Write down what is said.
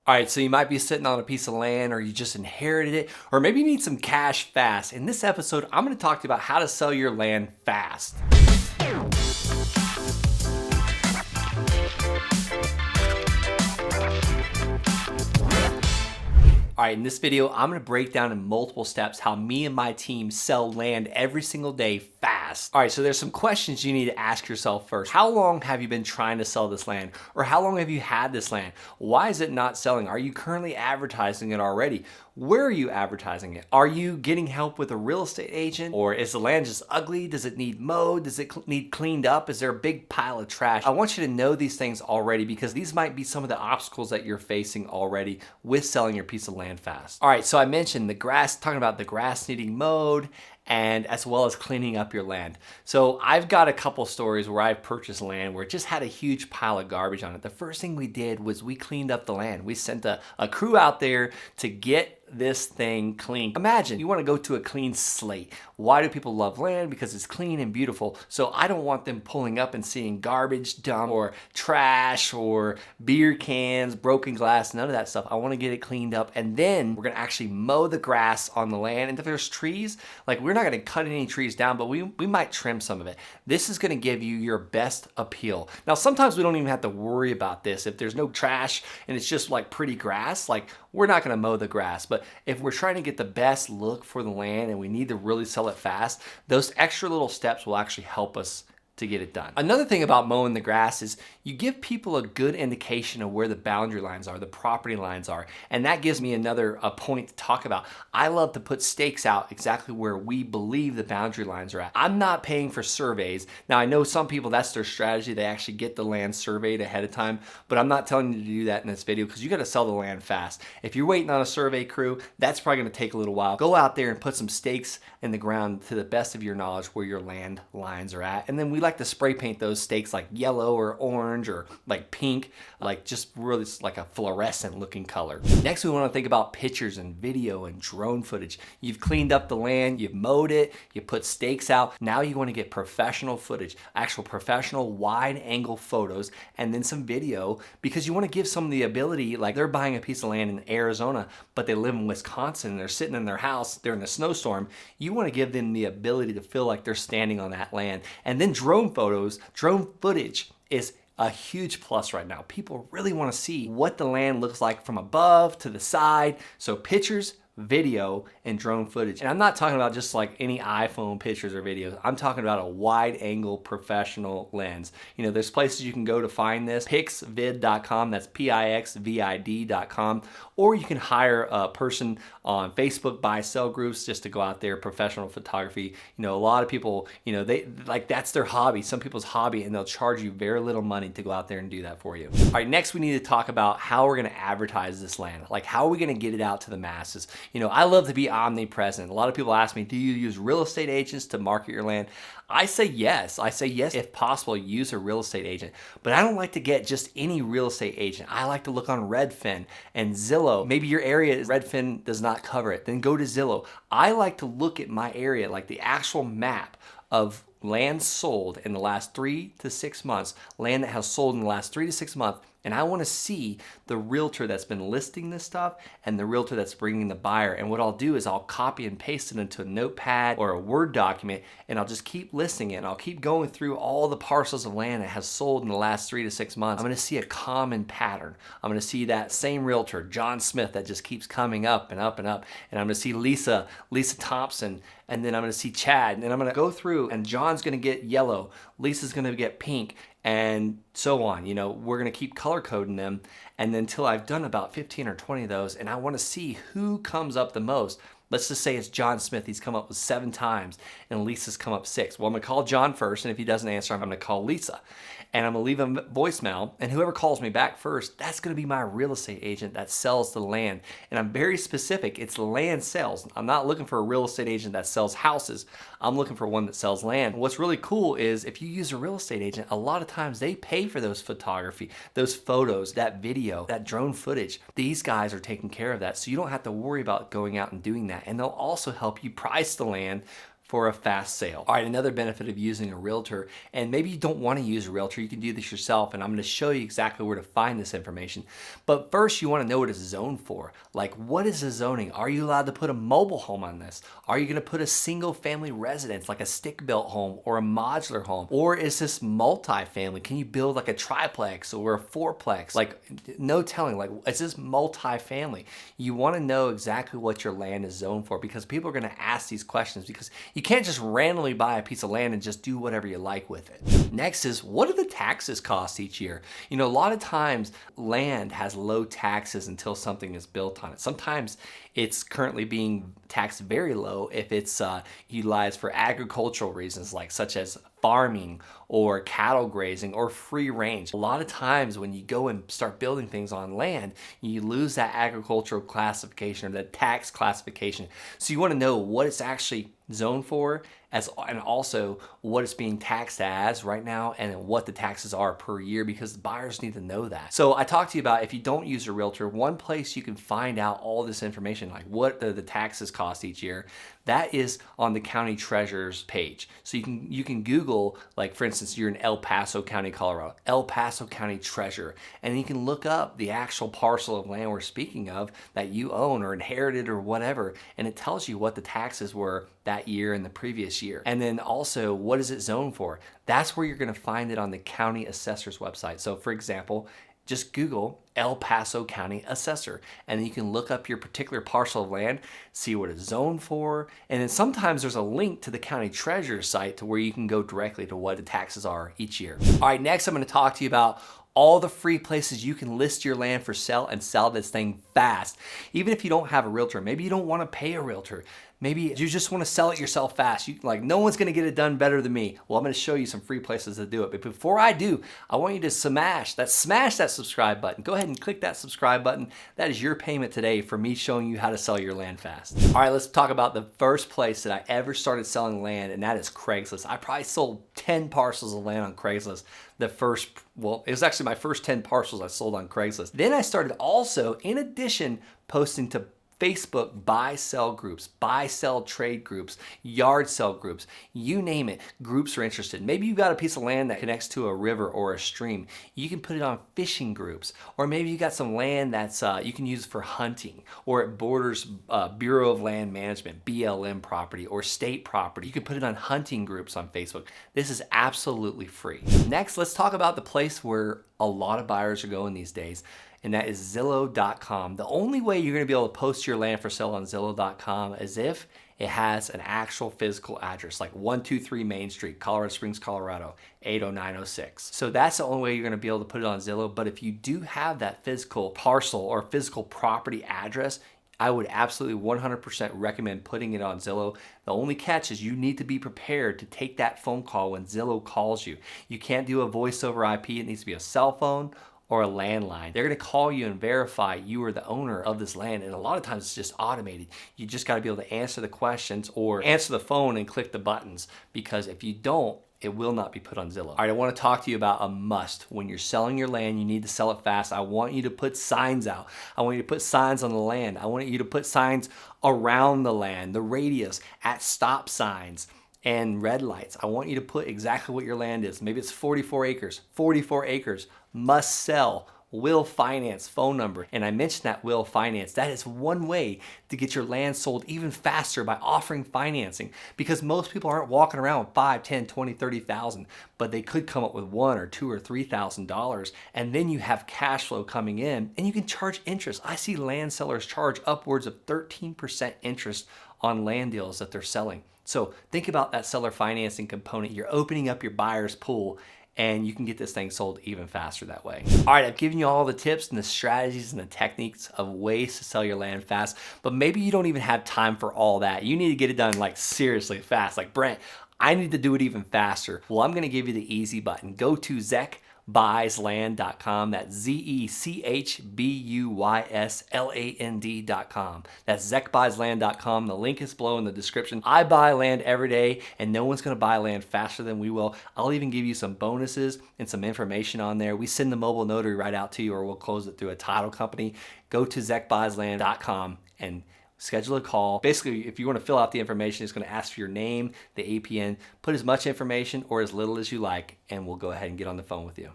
All right, so you might be sitting on a piece of land or you just inherited it, or maybe you need some cash fast. In this episode, I'm gonna talk to you about how to sell your land fast. All right, in this video, I'm gonna break down in multiple steps how me and my team sell land every single day fast. All right, so there's some questions you need to ask yourself first. How long have you been trying to sell this land? Or how long have you had this land? Why is it not selling? Are you currently advertising it already? Where are you advertising it? Are you getting help with a real estate agent? Or is the land just ugly? Does it need mowed? Does it need cleaned up? Is there a big pile of trash? I want you to know these things already because these might be some of the obstacles that you're facing already with selling your piece of land fast. All right, so I mentioned the grass, talking about the grass needing mowed, and as well as cleaning up your land. So I've got a couple stories where I've purchased land where it just had a huge pile of garbage on it. The first thing we did was we cleaned up the land. We sent a crew out there to get this thing clean. Imagine you want to go to a clean slate. Why do people love land? Because it's clean and beautiful. So I don't want them pulling up and seeing garbage dump or trash or beer cans, broken glass, none of that stuff. I want to get it cleaned up, and then we're going to actually mow the grass on the land. And if there's trees, like, we're not going to cut any trees down, but we might trim some of it. This is going to give you your best appeal. Now, sometimes we don't even have to worry about this. If there's no trash and it's just like pretty grass, like, we're not going to mow the grass. But if we're trying to get the best look for the land and we need to really sell it fast, those extra little steps will actually help us to get it done. Another thing about mowing the grass is you give people a good indication of where the boundary lines are, the property lines are, and that gives me another point to talk about. I love to put stakes out exactly where we believe the boundary lines are at. I'm not paying for surveys. Now, I know some people, that's their strategy. They actually get the land surveyed ahead of time, but I'm not telling you to do that in this video because you got to sell the land fast. If you're waiting on a survey crew, that's probably going to take a little while. Go out there and put some stakes in the ground to the best of your knowledge where your land lines are at, and then we like to spray paint those stakes like yellow or orange or like pink, like just really like a fluorescent looking color. Next, we want to think about pictures and video and drone footage. You've cleaned up the land, you've mowed it, you put stakes out. Now you want to get professional footage, actual professional wide angle photos, and then some video, because you want to give someone the ability, like they're buying a piece of land in Arizona, but they live in Wisconsin and they're sitting in their house, they're in a snowstorm. You want to give them the ability to feel like they're standing on that land. And then drone footage is a huge plus right now. People really want to see what the land looks like from above to the side. So pictures, video, and drone footage. And I'm not talking about just like any iPhone pictures or videos. I'm talking about a wide angle professional lens. You know, there's places you can go to find this. Pixvid.com, that's Pixvid.com. Or you can hire a person on Facebook buy-sell groups just to go out there, professional photography. You know, a lot of people, you know, they like, that's their hobby, some people's hobby, and they'll charge you very little money to go out there and do that for you. All right, next we need to talk about how we're gonna advertise this land. Like, how are we gonna get it out to the masses? You know, I love to be omnipresent. A lot of people ask me, do you use real estate agents to market your land? I say yes. I say yes, if possible, use a real estate agent. But I don't like to get just any real estate agent. I like to look on Redfin and Zillow. Maybe your area, Redfin does not cover it. Then go to Zillow. I like to look at my area, like the actual map of land sold in the last 3 to 6 months, land that has sold in the last 3 to 6 months, and I want to see the realtor that's been listing this stuff and the realtor that's bringing the buyer. And what I'll do is I'll copy and paste it into a notepad or a Word document, and I'll just keep listing it. And I'll keep going through all the parcels of land that has sold in the last 3 to 6 months. I'm going to see a common pattern. I'm going to see that same realtor, John Smith, that just keeps coming up and up and up. And I'm going to see Lisa Thompson, and then I'm going to see Chad, and then I'm going to go through, and John's going to get yellow, Lisa's going to get pink, and so on. You know, we're gonna keep color coding them, and then until I've done about 15 or 20 of those, and I wanna see who comes up the most. Let's just say it's John Smith. He's come up with 7 times, and Lisa's come up 6. Well, I'm gonna call John first, and if he doesn't answer, I'm gonna call Lisa. And I'm gonna leave a voicemail, and whoever calls me back first, that's gonna be my real estate agent that sells the land. And I'm very specific, it's land sales. I'm not looking for a real estate agent that sells houses. I'm looking for one that sells land. What's really cool is if you use a real estate agent, a lot of times they pay for those photography, those photos, that video, that drone footage. These guys are taking care of that, so you don't have to worry about going out and doing that. And they'll also help you price the land for a fast sale. All right, another benefit of using a realtor, and maybe you don't want to use a realtor, you can do this yourself, and I'm going to show you exactly where to find this information. But first, you want to know what it's zoned for. Like, what is the zoning? Are you allowed to put a mobile home on this? Are you going to put a single family residence, like a stick-built home or a modular home? Or is this multi-family? Can you build like a triplex or a fourplex? Like, no telling, like, is this multi-family? You want to know exactly what your land is zoned for, because people are going to ask these questions, because you can't just randomly buy a piece of land and just do whatever you like with it. Next is, what do the taxes cost each year? You know, a lot of times land has low taxes until something is built on it. Sometimes it's currently being taxed very low if it's utilized for agricultural reasons, like such as farming or cattle grazing or free range. A lot of times when you go and start building things on land, you lose that agricultural classification or the tax classification. So you want to know what it's actually zoned for, and also what it's being taxed as right now, and then what the taxes are per year, because buyers need to know that. So I talked to you about, if you don't use a realtor, one place you can find out all this information, like what the taxes cost each year, that is on the county treasurer's page. So you can Google, like for instance, you're in El Paso County, Colorado, El Paso County Treasurer, and you can look up the actual parcel of land we're speaking of that you own or inherited or whatever, and it tells you what the taxes were that year and the previous year. And then also, what is it zoned for? That's where you're going to find it on the county assessor's website. So for example, just Google El Paso County Assessor, and then you can look up your particular parcel of land, see what it's zoned for, and then sometimes there's a link to the county treasurer's site to where you can go directly to what the taxes are each year. All right, next I'm going to talk to you about all the free places you can list your land for sale and sell this thing fast. Even if you don't have a realtor, maybe you don't want to pay a realtor. Maybe you just want to sell it yourself fast. Like, no one's going to get it done better than me. Well, I'm going to show you some free places to do it. But before I do, I want you to smash that subscribe button. Go ahead and click that subscribe button. That is your payment today for me showing you how to sell your land fast. All right, let's talk about the first place that I ever started selling land, and that is Craigslist. I probably sold 10 parcels of land on Craigslist. It was actually my first 10 parcels I sold on Craigslist. Then I started also, in addition, posting to Facebook buy-sell groups, buy-sell trade groups, yard sale groups, you name it, groups are interested. Maybe you've got a piece of land that connects to a river or a stream. You can put it on fishing groups. Or maybe you got some land that's you can use for hunting, or it borders Bureau of Land Management, BLM property, or state property. You can put it on hunting groups on Facebook. This is absolutely free. Next, let's talk about the place where a lot of buyers are going these days, and that is Zillow.com. The only way you're going to be able to post your land for sale on Zillow.com is if it has an actual physical address, like 123 Main Street, Colorado Springs, Colorado, 80906. So that's the only way you're going to be able to put it on Zillow. But if you do have that physical parcel or physical property address, I would absolutely 100% recommend putting it on Zillow. The only catch is you need to be prepared to take that phone call when Zillow calls you. You can't do a voice over IP. It needs to be a cell phone or a landline. They're going to call you and verify you are the owner of this land, and a lot of times it's just automated. You just got to be able to answer the questions or answer the phone and click the buttons, because if you don't, it will not be put on Zillow. All right, I want to talk to you about a must. When you're selling your land, you need to sell it fast. I want you to put signs out. I want you to put signs on the land. I want you to put signs around the land, the radius, at stop signs and red lights. I want you to put exactly what your land is. Maybe it's 44 acres, must sell, will finance, phone number. And I mentioned that will finance. That is one way to get your land sold even faster, by offering financing, because most people aren't walking around with 5, 10, 20, 30,000, but they could come up with $1,000 or $2,000 or $3,000, and then you have cash flow coming in, and you can charge interest. I see land sellers charge upwards of 13% interest on land deals that they're selling. So think about that seller financing component. You're opening up your buyer's pool, and you can get this thing sold even faster that way. All right, I've given you all the tips and the strategies and the techniques of ways to sell your land fast, but maybe you don't even have time for all that. You need to get it done like seriously fast. Like, Brent, I need to do it even faster. Well, I'm gonna give you the easy button. Go to ZechBuysLand.com. That's ZechBuysLand.com. That's ZechBuysLand.com. The link is below in the description. I buy land every day, and no one's going to buy land faster than we will. I'll even give you some bonuses and some information on there. We send the mobile notary right out to you, or we'll close it through a title company. Go to ZechBuysLand.com, and schedule a call. Basically, if you want to fill out the information, it's going to ask for your name, the APN, put as much information or as little as you like, and we'll go ahead and get on the phone with you.